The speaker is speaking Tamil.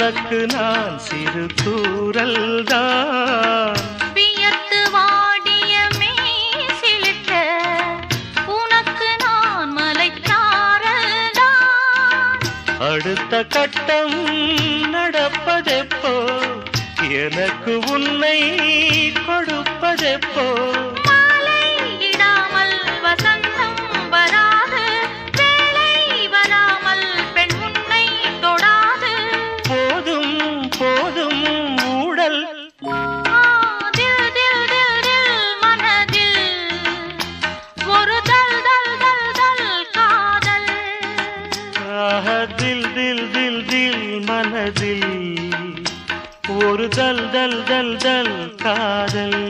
உனக்கு நான் சிறு தூரல் தான். வியர்த்து வாடிய மேசிலிட்ட உனக்கு நான் மலைத்தாரல் தான். அடுத்த கட்டம் நடப்பதெப்போ, எனக்கு உன்னை கொடுப்பதெப்போ. மாலை இடாமல் வசந்தம் வராது, வேளை வராமல் பெண் உன்னை தொடாது. போதும் போதும் ஊடல், தில் தில் தில் தில் மனதில் ஒரு தல் தல் தல் தல் காதல். தில் தில் தில் தில் மனதில் ஒரு தல் தல் தல் தல் காதல்.